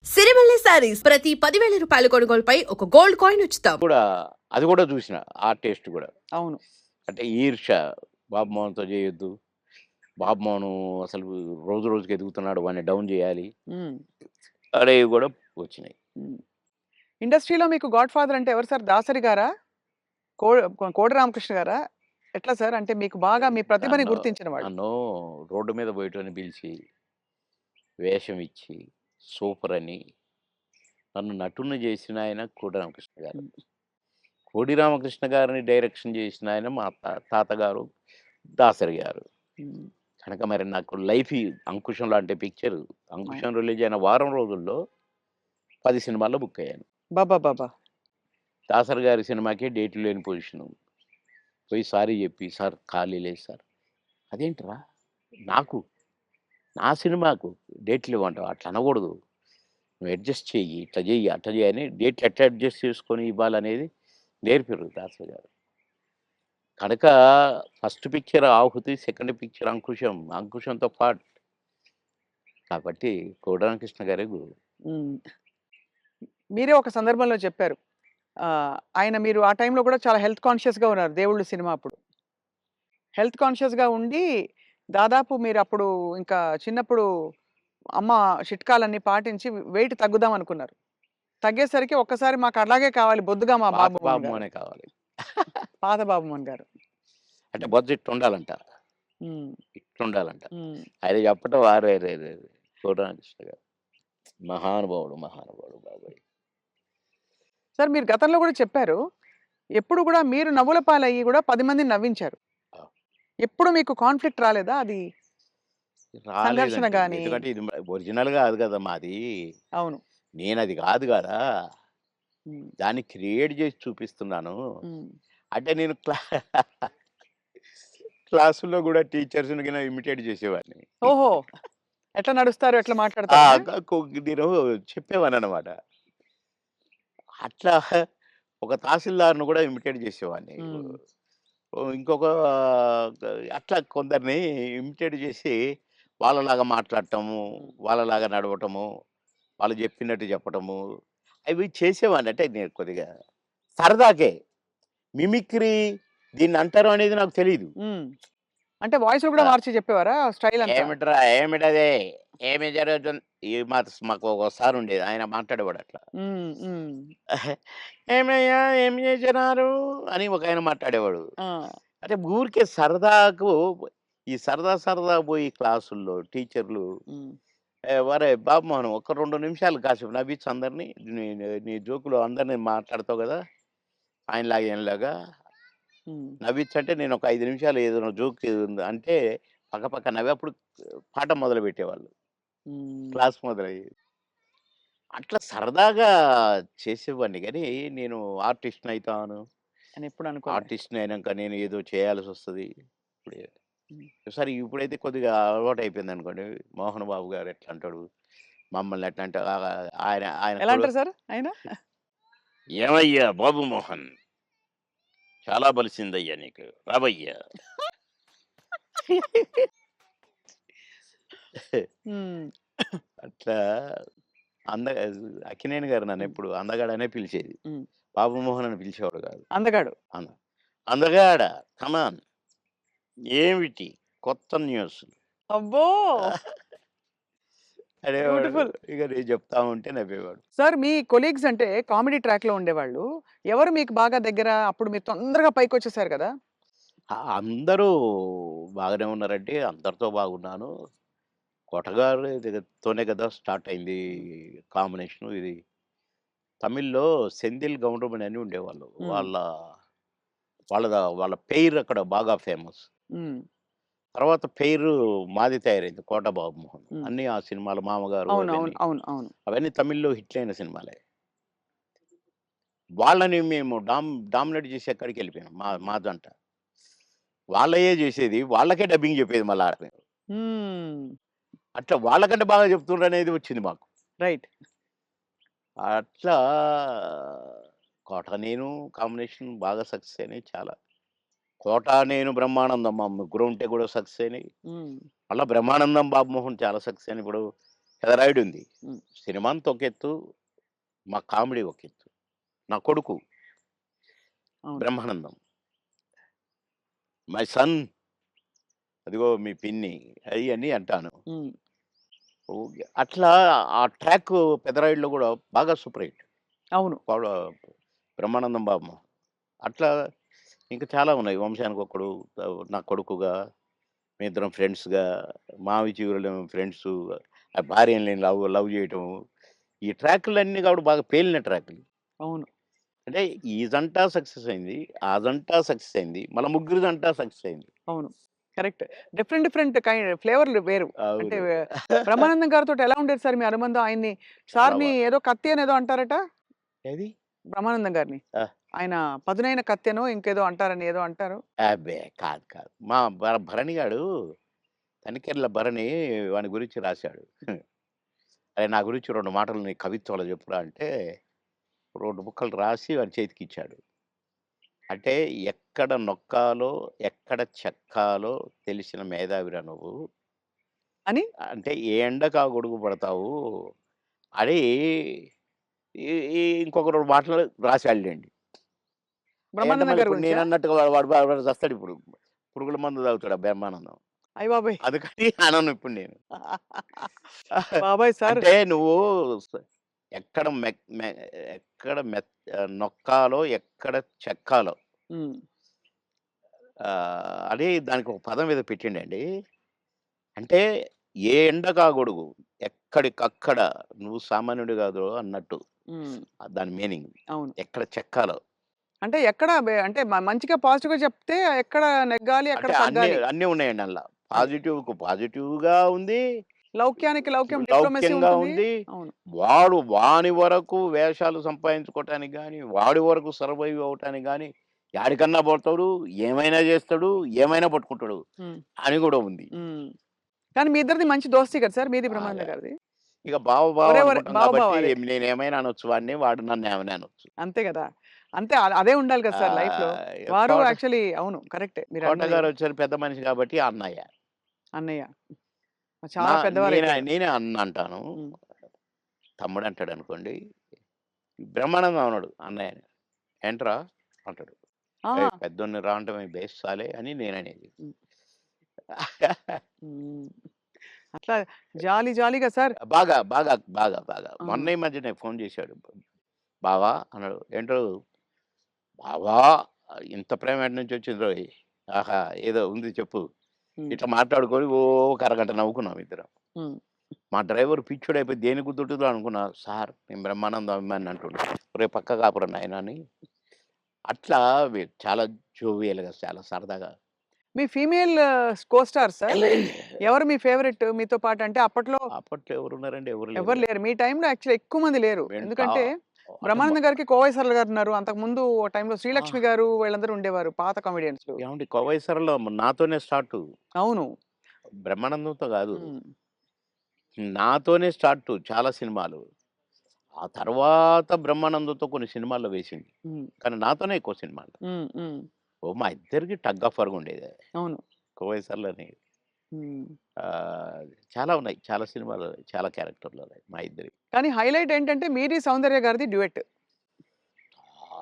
సిరిమల్లె శారీస్ ప్రతి 10,000 రూపాయల కొనుగోలుపై ఒక గోల్డ్ కాయిన్ ఉచితం. కూడా అది కూడా చూసిన ఆ టేస్ట్ కూడా. అవును. అంటే ఈర్ష, బాబు మోహన్‌తో చేయొద్దు. బాబు మోహన్ అసలు రోజు రోజుకి ఎదుగుతున్నాడు. వాడిని డౌన్ చేయాలి. హ్మ్. అనేవి కూడా వచ్చినాయి. హ్మ్. ఇండస్ట్రీలో మీకు గాడ్ ఫాదర్ అంటే ఎవరు సార్? దాసరి గారా? కో కోడి రామకృష్ణ గారా? ఎట్లా సార్? అంటే మీకు బాగా మీ ప్రతిభని నన్ను గుర్తించిన వాళ్ళు. నన్ను రోడ్డు మీద పోయేటోడిని పిలిచి, వేషం ఇచ్చి, సూపర్ అని నన్ను నటుడిని చేసిన ఆయన కోడి రామకృష్ణ గారు. హ్మ్. కోడి రామకృష్ణ గారిని డైరెక్షన్ చేసిన ఆయన మా తాతగారు దాసరి గారు. హ్మ్. కనుక మరి నాకు లైఫ్ అంకుశం లాంటి పిక్చర్ అవును. అంకుశం రిలీజ్ అయిన వారం రోజుల్లో 10 సినిమాల్లో బుక్ అయ్యాను. బాబా! దాసరి గారి సినిమాకే డేట్లు లేని పొజిషను. పోయి సారీ చెప్పి, "సార్ ఖాళీ లేదు సార్." "అదేంట్రా? నాకు, నా సినిమాకు డేట్లు ఇవ్వంటావా? అట్లా అనకూడదు. నువ్వు అడ్జస్ట్ చెయ్యి. ఇట్లా చెయ్యి, అట్లా చెయ్యి" అని డేట్లు ఎట్లా అడ్జస్ట్ చేసుకొని ఇవ్వాలనేది నేర్పిర్రు దాసరి గారు. కనుక ఫస్ట్ పిక్చర్ 'ఆహుతి', సెకండ్ పిక్చర్ 'అంకుశం'. అంకుశంతో పాటు కాబట్టి కోడి రామకృష్ణ గారే గురువు. హ్మ్. మీరే ఒక సందర్భంలో చెప్పారు. ఆయన మీరు ఆ టైంలో కూడా చాలా హెల్త్ కాన్షియస్‌గా ఉన్నారు 'దేవుళ్ళు' సినిమా అప్పుడు. హెల్త్ కాన్షియస్‌గా ఉండి దాదాపు మీరప్పుడు ఇంకా చిన్నప్పుడు అమ్మ చిట్కాలన్నీ పాటించి వెయిట్ తగ్గుదాం అనుకున్నారు. తగ్గేసరికి ఒక్కసారి మాకు అలాగే కావాలి బొద్దుగా మా పాత బాబు మోహన్ బాబు గారు. మోహనే కావాలి. పాత బాబు మోహన్ గారు. అంటే బొజ్జ ఇట్టుండాలంట. హ్మ్. ఇట్లుండాలంట. హ్మ్. అది చెప్పటం అరెరెరెరే! కోడి రామకృష్ణ గారు. మహానుభావుడు, మహానుభావుడు బాబోయ్! సార్ మీరు గతంలో కూడా చెప్పారు. ఎప్పుడు కూడా మీరు నవ్వుల పాలయ్యి కూడా 10 మందిని నవ్వించారు. ఆ! ఎప్పుడు మీకు కాన్‌ఫ్లిక్ట్ రాలేదా? అది సంఘర్షణ రాలేదండి. గాని ఎందుకంటే ఇది ఒరిజినల్ కాదు కదా మాది. అవును. నేనది కాదు గదా! హ్మ్. దాన్ని క్రియేట్ చేసి చూపిస్తున్నాను. హ్మ్. అంటే నేను క్లాసుల్లో గూడా టీచర్స్‌ని గిన ఇమిటేట్ చేసేవాడిని. ఓహో! ఎట్లా నడుస్తారు? ఎట్లా ఆ! మాట్లాడతారనా? నేను చెప్పేవాడిననమాట. అట్లా ఒక తహసీల్దార్‌ని గూడా ఇమిటేట్ చేసేవాడిని. హ్మ్. ఇంకొక అట్లా కొందరిని ఇమిటేట్ చేసి వాళ్ళలాగా మాట్లాడటము, హ్మ్. వాళ్ళలాగా నడవటము, వాళ్ళు చెప్పినట్టు చెప్పటము, అవి చేసేవాడిని. అంటే నేను కొద్దిగా సరదాకే. మిమిక్రీ దీన్నంటారు అనేది నాకు తెలీదు. హ్మ్. అంటే వాయిస్‌లు కూడా ఆ! మార్చి చెప్పేవారా? స్టైల్ అంతా? "ఏమిట్రా? ఏమిటది? ఏమి జరుగుతుంది?" మాకు ఒక సారుండేది. ఆయన మాట్లాడేవాడు అట్లా. హ్మ్. హ్మ్. "ఏమయ్యా? ఏం చేసినారు?" అని ఒకాయన మాట్లాడేవాడు. ఆ! అంటే ఊరికే సరదాకు ఈ సరదా సరదా పోయి క్లాసుల్లో టీచర్లు హ్మ్. "ఒరేయ్ బాబు మోహన్ ఒక్క 2 నిమిషాలు కాసేపు నవ్వించు అందరిని. నీ నీ జోకులు అందరిని మాట్లాడతావు కదా! ఆయనలాగా ఈయనలాగా హ్మ్. నవ్వించంటే నేను ఒక 5 నిమిషాలు ఏదైనా జోక్ అంటే పక్కపక్క నవ్వి అప్పుడు పాఠం మొదలుపెట్టేవాళ్ళు. హ్మ్. క్లాస్ మొదలయ్యేది. అట్లా సరదాగా చేసేవాడిని గానీ, నేను ఆర్టిస్ట్‌ని అయితాను. అని ఎప్పుడు అనుకోలే. ఆర్టిస్ట్‌ని అయినాక నేను ఏదో చేయాల్సొస్తది. ఇప్పుడే హ్మ్. సరే ఇప్పుడైతే కొద్దిగా అలవాటయిపోయిందనుకోండి. మోహన్ బాబు గారు ఎట్లా అంటాడు, మమ్మల్ని ఎట్లా అంటే ఆయన ఆయన ఎలా అంటారు సార్ ఆయన? "ఏమయ్యా బాబు మోహన్! చాలా బలిసిందయ్యా నీకు. రావయ్యా!" హ్మ్. అట్లా అంద అక్కినేని గారు హ్మ్. నన్నెప్పుడు అందగాడనే పిలిచేది. హ్మ్. బాబు మోహన్ అని పిలిచేవాడు కాదు. అందగాడు. అంద అందగాడ కమాన్ ఏమిటి కొత్త న్యూస్ అబ్బో! అనేవాడు. బ్యూటిఫుల్. ఇక నేను చెప్తా ఉంటే నవ్వేవాడు. సార్ మీ కొలీగ్స్ అంటే కామెడీ ట్రాక్‌లో ఉండేవాళ్ళు. ఎవరు మీకు బాగా దగ్గర? అప్పుడు మీరు తొందరగా పైకొచ్చేసారు కదా! అందరూ బాగానే ఉన్నారంటే అందరితో బాగున్నాను. కొటగారు తోనే కదా స్టార్ట్ అయింది హ్మ్. కాంబినేషను ఇది. తమిళ్‌లో సెంధిల్ గౌండమణి అని ఉండేవాళ్ళు. హ్మ్. వాళ్ళ పెయిర్ అక్కడ బాగా ఫేమస్. హ్మ్. తర్వాత పెయిరు మాది తయారైంది 'కోట బాబుమోహన్.' హ్మ్. అన్నీ ఆ సినిమాలు 'మామగారు' అవును. అవును. అవన్నీ. అవును. అవును. అవన్నీ తమిళ్‌లో హిట్లయిన సినిమాలే. వాళ్ళని మేము డామినేట్ చేసి ఎక్కడికెళ్ళిపోయాం మా జంట. వాళ్ళయే జేసేది. వాళ్ళకే డబ్బింగ్ జెప్పేది మళ్ళా ఆడ మేము. హ్మ్. అట్లా వాళ్ళకంటే బాగా చెప్తుండ్రనేది వచ్చింది మాకు. రైట్. అట్లా 'కోట నేను' కాంబినేషన్ బాగా సక్సెస్ అయినాయి చాలా. 'కోట నేను' 'బ్రహ్మానందం' మా ముగ్గురం ఉంటే గూడా సక్సెస్ అయినాయి. హ్మ్. మళ్ళా 'బ్రహ్మానందం' 'బాబుమోహన్' చాలా సక్సెస్ అయినాయి. ఇప్పుడు పెదరాయుడు ఉంది. హ్మ్. సినిమా అంతా ఒక ఎత్తు, మా కామెడీ ఒక ఎత్తు. నా కొడుకు అవును. బ్రహ్మానందం. మై సన్ అదిగో మీ పిన్ని అయన్నీ అంటాను. హ్మ్. ఓకే. అట్లా ఆ ట్రాక్ పెదరాయుడులో గూడా బాగా సూపర్ హిట్. అవును. వాడు బ్రహ్మానందం బాబు. అట్లా ఇంకా చాలా ఉన్నాయి. వంశానికొక్కడు, నా కొడుకుగా, మేమిద్దరం ఫ్రెండ్స్‌గా, మావి చిగురులేమో ఫ్రెండ్సు, ఆ భార్యని నేను లవ్ లవ్ చేయటము. ఈ ట్రాకులన్నీ కూడా బాగా పేలిన ట్రాకులు. అవును. అంటే ఈ జంట సక్సెస్ అయింది. ఆ జంట సక్సెస్ అయింది. మళ్ళా ముగ్గురి జంట సక్సెస్ అయింది. అవును. కరెక్ట్. డిఫరెంట్ డిఫరెంట్ ఫ్లేవర్‌లు వేరు. అంటే అవును. బ్రహ్మానందం గారితోటి ఎలా ఉండేది సార్ మీ అనుబంధం? ఆయన్ని చాలా సార్‌ని ఏదో కత్తి అనేదో అంటారట? ఏది? బ్రహ్మానందం గారిని. ఆ! ఆయన పదునైన కత్తెనో ఇంకేదో అంటారని ఏదో అంటారు. అబ్బే! కాదు కాదు. మా భరణి గాడు తనికెళ్ళ భరణి వాని గురించి రాశాడు. అరే నా గురించి 2 మాటలు నీ కవిత్వంలో చెప్పురా అంటే 2 ముక్కలు రాసి వాని చేతికిచ్చాడు. అంటే ఎక్కడ నొక్కాలో, ఎక్కడ చెక్కాలో తెలిసిన మేధావిరా నువ్వు. అని అంటే ఏ ఎండకు ఆ గొడుగు పడతావు అని ఈ ఈ ఇంకొక 2 మాటలు రాసాడులెండి. అయంటే బ్రహ్మానందం మళ్ళీ గారి ఇప్పుడు గురించా? నేనన్నట్టుగా వాడు చస్తాడిప్పుడు. పురుగుల మందు తాగుతాడు ఆ బ్రహ్మానందం. అయ్య బాబోయ్! అందుకని అనను ఇప్పుడు నేను. బాబోయ్! సార్ అంటే నువ్వు స ఎక్కడ ఎక్కడ నొక్కాలో, ఎక్కడ చెక్కాలో హ్మ్. అని దానికి ఒక పదం ఏదో పెట్టిండండి. అంటే ఏ ఎండకా గొడుగు, ఎక్కడికక్కడ నువ్వు సామాన్యుడు కాదు అన్నట్టు. హ్మ్. దాని మీనింగ్. అవును. ఎక్కడ చెక్కాలో. అంటే ఎక్కడ అంటే మంచిగా పాజిటివ్‌గా చెప్తే ఎక్కడ నెగ్గాలి, ఎక్కడ అంటే అన్నీ తగ్గాలి. అన్నీ ఉన్నాయండి అందులో. అది. పాజిటివ్‌కు పాజిటివ్‌గా ఉంది. లౌక్యానికి లౌక్యం డిప్లొమసీ లౌక్యంగా ఉంటుంది. ఉంది. అవును. వాని వరకు వేషాలు సంపాదించుకోవటానికి గాని, వాడి వరకు సర్వైవ్ అవ్వటానికి గాని, యాడికన్నా పోతాడు, ఏమైనా చేస్తాడు, ఏమైనా పట్టుకుంటాడు హ్మ్. అని కూడా ఉంది. హ్మ్. కానీ మీ ఇద్దరిది మంచి దోస్తీ కదా సార్! మీది బాగా. బ్రహ్మానందం గారిది. ఇక బావ అనుకుంటాం బావ కాబట్టి బావాలే. నేనేమైనా అనొచ్చు వాడిని, వాడు నన్నేమైనా అనొచ్చు. అంతే గదా! అంతే అదే ఉండాలి కదా సార్ లైఫ్‌లో. వారు కోట యాక్చువల్లీ అవును. కరెక్టే మీరన్నది. కోటగారు వచ్చారు పెద్ద మనిషి కాబట్టి అన్నయ్య. అన్నయ్య. చాలా పెద్దవారైపోయారు. నేనే అన్న అంటాను. హ్మ్. తమ్ముడు అంటాడనుకోండి. బ్రహ్మానందం అనడు అన్నయ్యని. ఏంట్రా అంటాడు. ఆహా! ఏయ్! పెద్దోడిని రా అంటమే బేస్ సాలే అని నేననేది. హ్మ్. హ్మ్. అట్లా జాలీ జాలీగా సార్. బాగా. ఆ! మొన్న ఈ మధ్యనే ఫోను చేశాడు. బావా అన్నాడు. ఏంటో బావా ఇంత ప్రేమ ఎటు నుంచి వచ్చిందోయ్! ఆహా! ఏదో ఉంది చెప్పు. హ్మ్. ఇట్లా మాట్లాడుకొని ఓ ఒక అరగంట నవ్వుకున్నాం ఇద్దరం. హ్మ్. మా డ్రైవర్ పిచ్చోడైపోయి దేనికి గుద్దుతుందో అనుకున్నా. సార్ నేను బ్రహ్మానందం అభిమానిని అంటుండు. ఒరేయ్ పక్కకు ఆపురా నాయనా అని. అట్లా చాలా జోవియల్‌గా చాలా సరదాగా మీ ఫీమేల్ కో స్టార్ సార్? ఎవరు మీ ఫేవరెట్ మీతో పాటు? అంటే అప్పట్లో అప్పట్లో ఎవరున్నారండి? ఎవరు ఎవరు లేరుగా. లేరు. మీ టైమ్‌లో యాక్చువల్లీ ఎక్కువ మంది లేరు. వెంట ఎందుకంటే అంటే బ్రహ్మానందం గారికి కోవై సరళ గారున్నారు. అంతకుముందు ఓ టైమ్‌లో ఆ! శ్రీలక్ష్మి గారు వీళ్ళందరూ ఉండేవారు. పాత కామెడియన్స్‌లు. ఏవండీ 'కోవైసరలో' నాతోనే స్టార్టు. అవును. బ్రహ్మానందంతో గాదు. హ్మ్. నాతోనే స్టార్టు చాలా సినిమాలు. ఆ తర్వాత బ్రహ్మానందంతో కొన్ని సినిమాల్లో వేసింది. హ్మ్. కానీ నాతోనే ఎక్కువ సినిమాలు. హ్మ్. హ్మ్. మా ఇద్దరికి టగ్ ఆఫ్ వార్ ఉండేది. అవును. 'కోవైసర్లోని' హ్మ్. చాలా ఉన్నాయి. చాలా సినిమాలు, చాలా క్యారెక్టర్‌లున్నాయి మా ఇద్దరివి. కానీ హైలైట్ ఏంటంటే మీది, సౌందర్య గారిది డ్యూయెట్.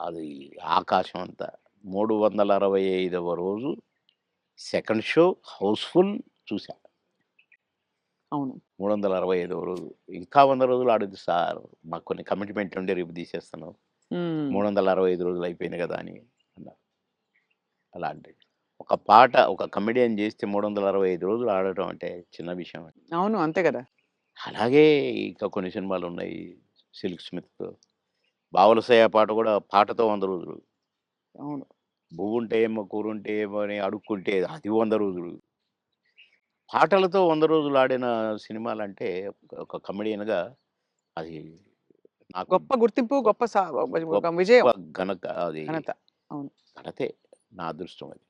అది ఆకాశం అంత. 365వ రోజు సెకండ్ షో హౌస్‌ఫుల్ చూసా. అవును. 365వ రోజు. ఇంకా 100 రోజులు ఆడొద్దు సార్. మాకు కొన్ని కమిట్మెంట్ ఉండి రేపు తీసేస్తున్నాం. హ్మ్. 365 రోజులు అయిపోయింది కదా! అని అన్నారు. అలాంటిది. ఒక పాట ఒక కమెడియన్ చేస్తే 365 రోజులు ఆడటం అంటే చిన్న విషయమా? అవును. అంతే గదా! అలాగే ఇంకా కొన్ని సినిమాలున్నాయి. 'సిల్క్ స్మిత్', 'బావలసయ్య' పాట కూడా పాటతో 100 రోజులు. అవును. 'బువ్వుంటే ఏమో కూరుంటే ఏమో' అని అడుక్కుంటే అది 100 రోజులు. పాటలతో 100 రోజులు ఆడిన సినిమాలంటే ఒక కమెడియన్‌గా అది నాకు గొప్ప గుర్తింపు, గొప్ప గొప్ప ఒక గొప్ప విజయం, అది ఘనత. అవును. ఘనతే. నా అదృష్టం అది.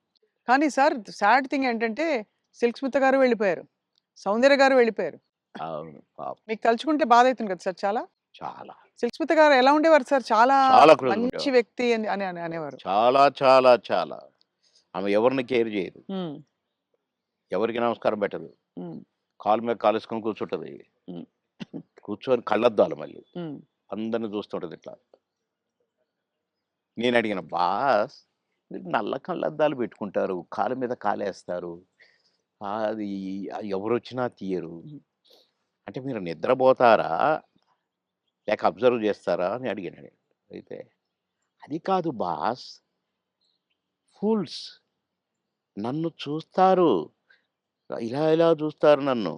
కానీ సార్ సాడ్ థింగ్ ఏంటంటే 'సిల్క్ స్మిత' గారు వెళ్ళిపోయారు. 'సౌందర్య' గారు వెళ్ళిపోయారు. అవును. పాపం. మీకు తలుచుకుంటే బాధైతుంది కదా సార్ చాలా? చాలా. 'సిల్క్ స్మిత' గారు ఎలా ఉండేవారు సార్? చాలా చాలా క్లోజ్‌గా మంచి ఉండేవారు. వ్యక్తి అని అని అని అనేవారు. చాలా. ఆమె ఎవరిని కేర్ చేయదు. హ్మ్. ఎవరికీ నమస్కారం పెట్టదు. హ్మ్. కాలు మీద కాలేసుకొని కూర్చుంటది. హ్మ్. కూర్చొని కళ్ళద్దాలు మళ్ళీ. హ్మ్. అందరిని చూస్తుంటది ఇట్లా. నేను అడిగాను, "బాస్ మీరు నల్ల కళ్ళద్దాలు పెట్టుకుంటారు. కాలు మీద కాలేస్తారు. అది ఎవరొచ్చినా తీయరు. హ్మ్. అంటే మీరు నిద్రపోతారా? లేక అబ్జర్వ్ చేస్తారా?" అని అడిగాను నేను. అయితే, "అది కాదు బాస్. ఫూల్స్ నన్ను చూస్తారు. ఇలా ఇలా చూస్తారు నన్ను.